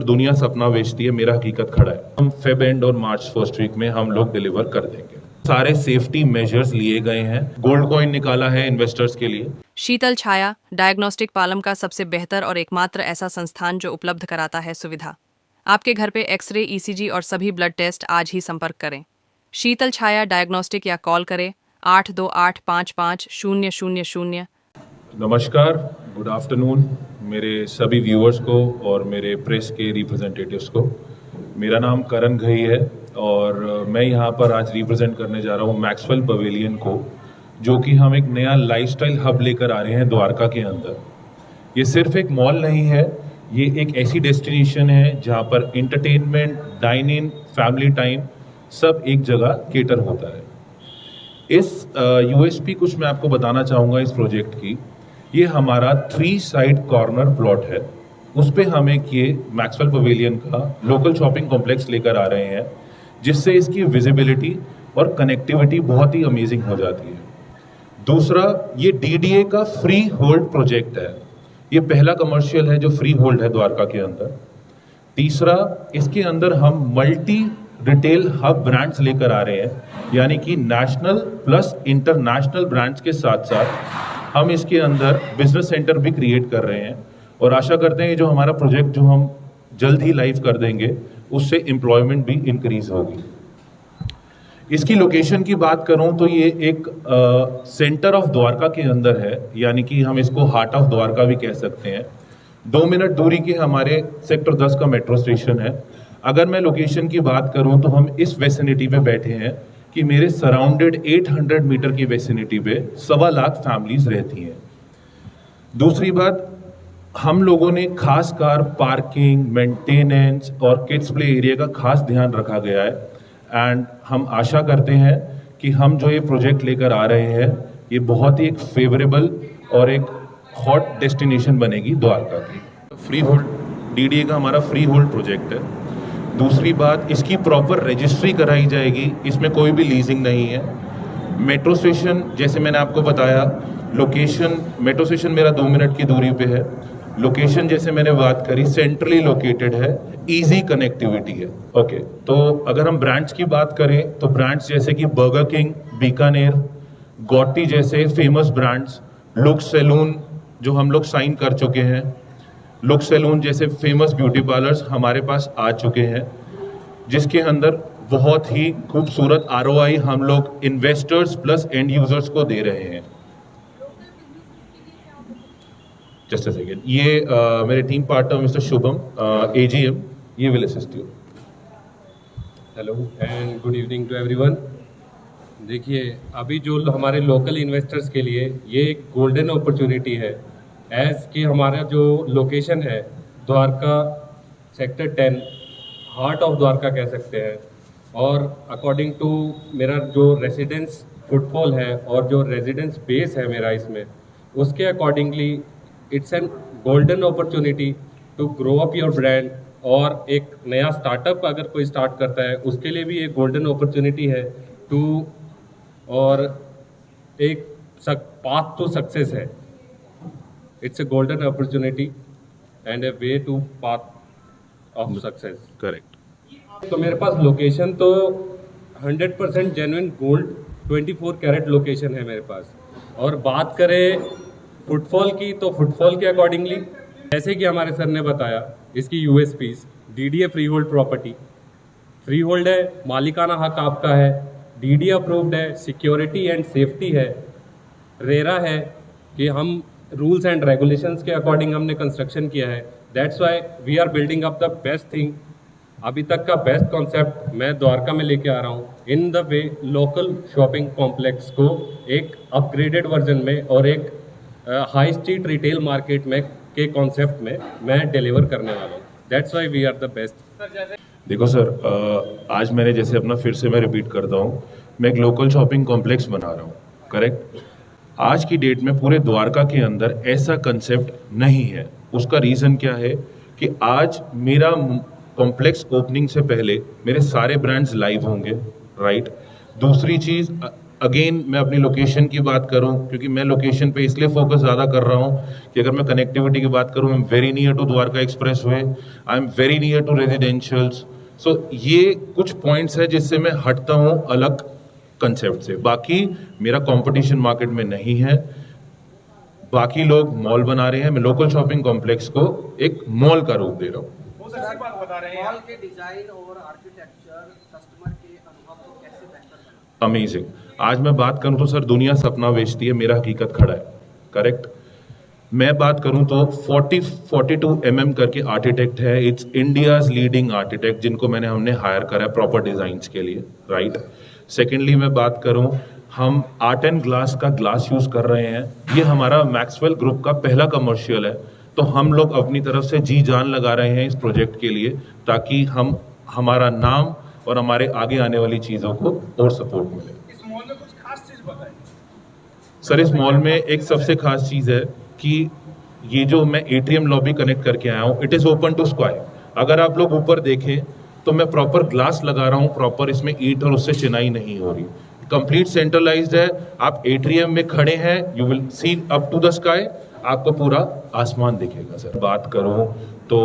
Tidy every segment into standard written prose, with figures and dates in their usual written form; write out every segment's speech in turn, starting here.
दुनिया सपना बेचती है, मेरा हकीकत खड़ा है। हम फेब एंड और मार्च फर्स्ट वीक में हम लोग डिलीवर कर देंगे। सारे सेफ्टी मेजर्स लिए गए हैं। गोल्ड कॉइन निकाला है इन्वेस्टर्स के लिए। शीतल छाया डायग्नोस्टिक पालम का सबसे बेहतर और एकमात्र ऐसा संस्थान जो उपलब्ध कराता है सुविधा। आपके घर पे एक्सरे, ईसीजी और सभी ब्लड टेस्ट आज ही संपर्क करें। शीतल छाया डायग्नोस्टिक या कॉल करें 82855000। नमस्कार, गुड आफ्टरनून मेरे सभी व्यूअर्स को और मेरे प्रेस के रिप्रेजेंटेटिव्स को। मेरा नाम करण घई है और मैं यहाँ पर आज रिप्रेजेंट करने जा रहा हूँ मैक्सवेल पवेलियन को, जो कि हम एक नया लाइफस्टाइल हब लेकर आ रहे हैं द्वारका के अंदर। ये सिर्फ एक मॉल नहीं है, ये एक ऐसी डेस्टिनेशन है जहाँ पर entertainment, dine in, family time सब एक जगह केटर होता है। इस यूएसपी कुछ मैं आपको बताना चाहूँगा इस प्रोजेक्ट की। ये हमारा 3 साइड कॉर्नर प्लॉट है, उस पे हम एक ये मैक्सवेल पवेलियन का लोकल शॉपिंग कॉम्प्लेक्स लेकर आ रहे हैं, जिससे इसकी विजिबिलिटी और कनेक्टिविटी बहुत ही अमेजिंग हो जाती है। दूसरा, ये डीडीए का फ्री होल्ड प्रोजेक्ट है। ये पहला कमर्शियल है जो फ्री होल्ड है द्वारका के अंदर। तीसरा, इसके अंदर हम मल्टी रिटेल हब ब्रांड्स लेकर आ रहे हैं, यानी कि नेशनल प्लस इंटरनेशनल ब्रांड्स के साथ साथ हम इसके अंदर बिजनेस सेंटर भी क्रिएट कर रहे हैं और आशा करते हैं जो हमारा प्रोजेक्ट जो हम जल्द ही लाइव कर देंगे उससे एम्प्लॉयमेंट भी इंक्रीज होगी। इसकी लोकेशन की बात करूं तो ये एक सेंटर ऑफ द्वारका के अंदर है, यानी कि हम इसको हार्ट ऑफ द्वारका भी कह सकते हैं। 2 मिनट दूरी के हमारे सेक्टर 10 का मेट्रो स्टेशन है। अगर मैं लोकेशन की बात करूं तो हम इस वेसिनिटी पे बैठे हैं कि मेरे सराउंडेड 800 मीटर की वेसिनिटी पे 1.25 लाख फैमिलीज रहती हैं। दूसरी बात, हम लोगों ने खास कार पार्किंग, मेंटेनेंस और किड्स प्ले एरिया का खास ध्यान रखा गया है एंड हम आशा करते हैं कि हम जो ये प्रोजेक्ट लेकर आ रहे हैं ये बहुत ही एक फेवरेबल और एक हॉट डेस्टिनेशन बनेगी द्वारका की। फ्री होल्ड डीडीए का हमारा फ्री होल्ड प्रोजेक्ट है। दूसरी बात, इसकी प्रॉपर रजिस्ट्री कराई जाएगी, इसमें कोई भी लीजिंग नहीं है। मेट्रो स्टेशन जैसे मैंने आपको बताया, लोकेशन मेट्रो स्टेशन मेरा 2 मिनट की दूरी पे है। लोकेशन जैसे मैंने बात करी सेंट्रली लोकेटेड है, इजी कनेक्टिविटी है। ओके, तो अगर हम ब्रांड्स की बात करें तो ब्रांड्स जैसे कि बर्गर किंग, बीकानेर, गॉटी जैसे फेमस ब्रांड्स, लुक्स सैलून जो हम लोग साइन कर चुके हैं, लुक्स सैलून जैसे फेमस ब्यूटी पार्लर्स हमारे पास आ चुके हैं, जिसके अंदर बहुत ही खूबसूरत आरओआई हम लोग इन्वेस्टर्स प्लस एंड यूजर्स को दे रहे हैं। जस्ट अ सेकेंड, ये मेरे team partner mister Shubham AGM, ये will assist you. Hello and good evening to everyone. देखिए, अभी जो हमारे लोकल इन्वेस्टर्स के लिए ये एक गोल्डन अपॉर्चुनिटी है, एज कि हमारा जो लोकेशन है Dwarka sector 10, heart of Dwarka कह सकते हैं, और अकॉर्डिंग टू मेरा जो रेजिडेंस फुटफॉल है और जो रेजिडेंस बेस है मेरा इसमें, उसके accordingly it's an golden opportunity to grow up your brand. और एक नया स्टार्टअप अगर कोई स्टार्ट करता है उसके लिए भी एक गोल्डन अपॉर्चुनिटी है टू, और एक पाथ टू सक्सेस है। It's a golden opportunity and a way to path of success. Correct. तो मेरे पास लोकेशन तो 100% जेन्युइन गोल्ड 24 कैरेट लोकेशन है मेरे पास। और बात करें फुटफॉल की, तो फुटफॉल के अकॉर्डिंगली जैसे कि हमारे सर ने बताया, इसकी USPs DDA free hold property, free hold है, मालिकाना हक आपका है, डीडीए अप्रूव्ड है, सिक्योरिटी एंड सेफ्टी है, रेरा है कि हम रूल्स एंड रेगुलेशंस के अकॉर्डिंग हमने कंस्ट्रक्शन किया है। That's why we are building up the best thing. अभी तक का बेस्ट कॉन्सेप्ट मैं द्वारका में लेके आ रहा हूँ, in the way local shopping complex को एक अपग्रेडेड वर्जन में और एक हाई स्ट्रीट रिटेल मार्केट में के कॉन्सेप्ट में मैं डिलीवर करने वाला हूँ। That's why we are the best. देखो सर, आज मैंने जैसे अपना फिर से मैं रिपीट करता हूँ, मैं एक लोकल शॉपिंग कॉम्प्लेक्स बना रहा हूँ, करेक्ट। आज की डेट में पूरे द्वारका के अंदर ऐसा कंसेप्ट नहीं है। उसका रीज़न क्या है कि आज मेरा कॉम्प्लेक्स ओपनिंग से पहले मेरे सारे ब्रांड्स लाइव होंगे, राइट। दूसरी चीज़, अगेन मैं अपनी लोकेशन की बात करूं, क्योंकि मैं लोकेशन पे इसलिए फोकस ज़्यादा कर रहा हूं कि अगर मैं कनेक्टिविटी की बात करूं, I am very near to Dwarka expressway, I am very near to residentials. So ये कुछ पॉइंट्स है जिससे मैं हटता हूं अलग कंसेप्ट से। बाकी मेरा कंपटीशन मार्केट में नहीं है। बाकी लोग मॉल बना रहे हैं, मैं लोकल शॉपिंग कॉम्प्लेक्स को एक मॉल का रूप दे रहा हूँ। बहुत अच्छी बात बता रहे हैं। मॉल के डिजाइन और आर्किटेक्चर कस्टमर के अनुभव को कैसे बेहतर बनाना। अमेजिंग। आज मैं बात करूं तो सर दुनिया सपना बेचती है, मेरा हकीकत खड़ा है। करेक्ट। मैं बात करूं तो 42 mm करके आर्किटेक्ट है, इट्स इंडियाज लीडिंग आर्किटेक्ट, जिनको हमने हायर करा है प्रॉपर डिजाइन्स के लिए, राइट। सेकेंडली मैं बात करूं, हम आर्ट एंड ग्लास का ग्लास यूज कर रहे हैं। ये हमारा मैक्सवेल ग्रुप का पहला कमर्शियल है, तो हम लोग अपनी तरफ से जी जान लगा रहे हैं इस प्रोजेक्ट के लिए, ताकि हम हमारा नाम और हमारे आगे आने वाली चीजों को और सपोर्ट मिले। इस मॉल में कुछ खास चीज बताएं। सर इस मॉल में एक सबसे खास चीज है कि ये जो मैं एटीएम लॉबी कनेक्ट करके आया हूँ, it is open to sky. अगर आप लोग ऊपर देखें तो मैं प्रॉपर ग्लास लगा रहा हूँ, प्रॉपर इसमें ईंट और उससे चिनाई नहीं हो रही, कंप्लीट सेंट्रलाइज्ड है। आप एटीएम में खड़े हैं, you will see up to the sky, आपको पूरा आसमान दिखेगा। सर बात करूं तो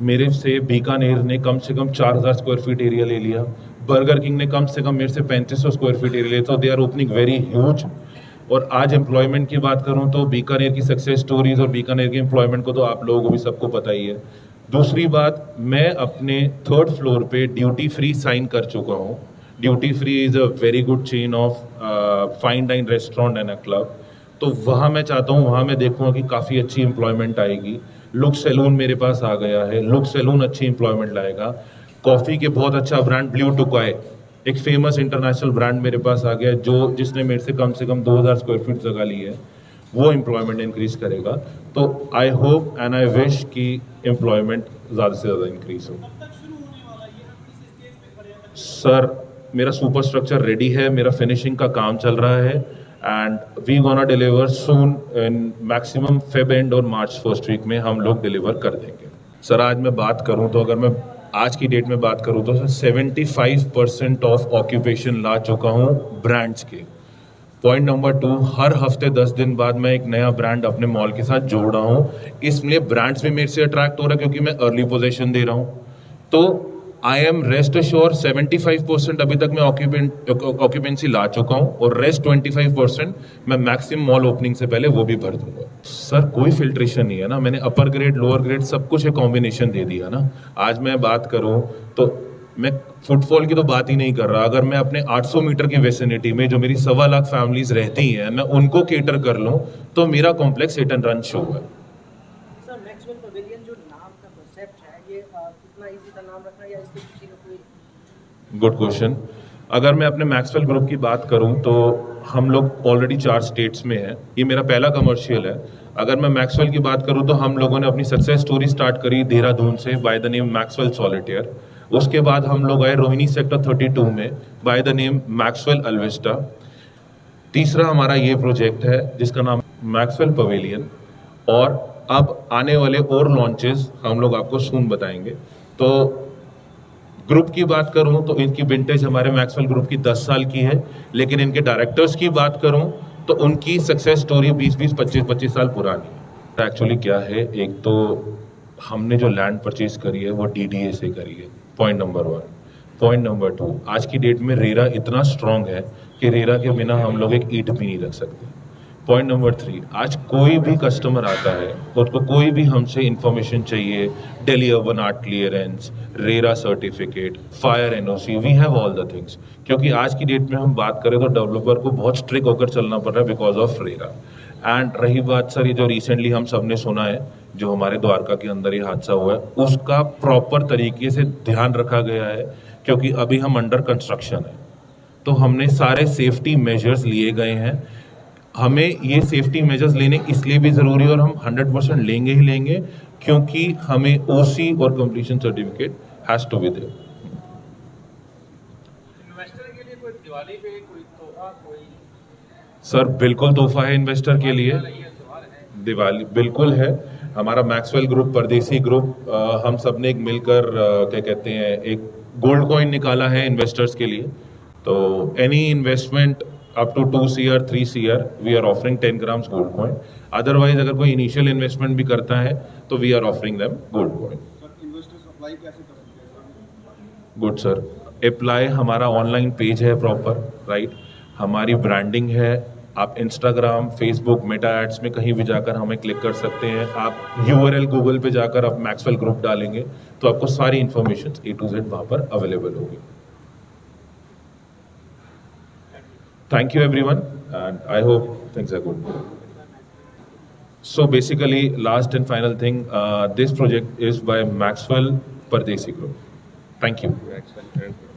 मेरे से बीकानेर ने कम से कम 4000 स्क्वायर फीट एरिया ले लिया, बर्गर किंग ने कम से कम मेरे से 3500 स्क्वायर फीट एरिया लिया, तो they are opening very huge. और आज एम्प्लॉयमेंट की बात करूं तो बीकानेर की सक्सेस स्टोरीज और बीकानेर के एम्प्लॉयमेंट को तो आप लोगों को भी सबको पता ही है। दूसरी बात, मैं अपने 3rd फ्लोर पे ड्यूटी फ्री साइन कर चुका हूँ। Duty free is a very good chain of fine dine restaurant and a club, तो वहाँ मैं चाहता हूँ, वहाँ मैं देखूंगा कि काफ़ी अच्छी एम्प्लॉयमेंट आएगी। लुक सैलून मेरे पास आ गया है, लुक सैलून अच्छी एम्प्लॉयमेंट लाएगा। कॉफ़ी के बहुत अच्छा ब्रांड ब्लू टुकाई, एक फेमस इंटरनेशनल ब्रांड मेरे पास आ गया, जो जिसने मेरे से कम 2000 स्क्वायर फीट जगह ली है, वो एम्प्लॉयमेंट इंक्रीज करेगा। तो I hope and I wish कि एम्प्लॉयमेंट ज़्यादा से ज़्यादा इंक्रीज हो। सर मेरा सुपर स्ट्रक्चर रेडी है, मेरा फिनिशिंग का काम चल रहा है, and we gonna deliver soon in maximum Feb and और मार्च फर्स्ट वीक में हम लोग डिलीवर कर देंगे। सर आज मैं बात करूं तो, अगर मैं आज की डेट में बात करूं तो सर 75% ऑफ ऑक्यूपेशन ला चुका हूं ब्रांड्स के। पॉइंट नंबर 2, हर हफ्ते 10 दिन बाद मैं एक नया ब्रांड अपने मॉल के साथ जोड़ रहा हूं, इसलिए ब्रांड्स भी मेरे से अट्रैक्ट हो रहा है क्योंकि मैं अर्ली पोजीशन दे रहा हूं। तो आई एम रेस्ट अश्योर 75% अभी तक मैं ऑक्यूपेंसी ला चुका हूं, और रेस्ट 25% मैं मैक्सिमम मॉल ओपनिंग से पहले वो भी भर दूंगा। सर कोई फिल्ट्रेशन नहीं है ना, मैंने अपर ग्रेड लोअर ग्रेड सब कुछ एक कॉम्बिनेशन दे दिया ना। आज मैं बात करूं तो मैं फुटफॉल की तो बात ही नहीं कर रहा, अगर मैं अपने 800 मीटर की वेसिनिटी में जो मेरी 1.25 लाख फैमिलीज रहती हैं, मैं उनको केटर कर लूं तो मेरा complex hit and run show है। सर मैक्सवेल पवेलियन जो नाम का कांसेप्ट है, ये कितना इजी था नाम रखना, या इसके पीछे का कोई? Good question. अगर मैं अपने मैक्सवेल ग्रुप की बात करूं तो हम लोग ऑलरेडी 4 स्टेट्स में हैं, ये मेरा पहला कमर्शियल है। अगर मैं मैक्सवेल की बात करूं तो हम लोगों ने अपनी सक्सेस स्टोरी स्टार्ट करी देहरादून से by the name Maxwell solitaire. उसके बाद हम लोग आए रोहिणी सेक्टर 32 में बाय द नेम मैक्सवेल अल्विस्टा। तीसरा हमारा ये प्रोजेक्ट है जिसका नाम मैक्सवेल पवेलियन, और अब आने वाले और लॉन्चेस हम लोग आपको सून बताएंगे। तो ग्रुप की बात करूं तो इनकी विंटेज हमारे मैक्सवेल ग्रुप की 10 साल की है, लेकिन इनके डायरेक्टर्स की बात करूं तो उनकी सक्सेस स्टोरी 20-20, 25-25 साल पुरानी है। एक्चुअली क्या है, एक तो हमने जो लैंड परचेज करी है वो डीडीए से करी है, पॉइंट नंबर 1। पॉइंट नंबर 2, आज की डेट में रेरा इतना स्ट्रांग है कि रेरा के बिना हम लोग एक ईंट भी नहीं रख सकते। पॉइंट नंबर 3, आज कोई भी कस्टमर आता है, उसको कोई भी हमसे इंफॉर्मेशन चाहिए, Delhi urban art clearance, RERA certificate, fire NOC, we have all the things. क्योंकि आज की डेट में हम बात करें तो डेवलपर को बहुत स्ट्रिक्ट होकर चलना पड़ रहा है बिकॉज ऑफ रेरा। एंड रही बात सर ये जो रिसेंटली हम सब ने सुना है, जो हमारे द्वारका के अंदर ये हादसा हुआ है, उसका प्रॉपर तरीके से ध्यान रखा गया है, क्योंकि अभी हम अंडर कंस्ट्रक्शन है, तो हमने सारे सेफ्टी मेजर्स लिए गए हैं। हमें ये सेफ्टी मेजर्स लेने इसलिए भी ज़रूरी है, और हम 100% लेंगे ही लेंगे, क्योंकि हमें ओसी और completion certificate has to be there. Investor के लिए कोई दिवाली पे कोई तोहफा, कोई? सर बिल्कुल तोहफा है इन्वेस्टर के लिए, दिवाली बिल्कुल है। हमारा मैक्सवेल ग्रुप, परदेसी ग्रुप, हम सब ने एक मिलकर क्या कहते हैं, एक गोल्ड कॉइन निकाला है इन्वेस्टर्स के लिए। तो any investment up to 2 CR 3 CR we are offering 10 grams gold coin. Otherwise अगर कोई इनिशियल इन्वेस्टमेंट भी करता है तो we are offering them gold coin. Investors apply कैसे कर सकते हैं? Good sir. अप्लाई हमारा ऑनलाइन पेज है प्रॉपर, राइट. हमारी ब्रांडिंग है. आप इंस्टाग्राम, फेसबुक, मेटा एड्स में कहीं भी जाकर हमें क्लिक कर सकते हैं. आप URL गूगल पे जाकर आप मैक्सवेल ग्रुप डालेंगे तो आपको सारी इंफॉर्मेशन A to Z वहां पर अवेलेबल होगी. Thank you everyone, and I hope things are good. So basically, last and final thing, this project is by Maxwell Pardesi Group. Thank you. Excellent.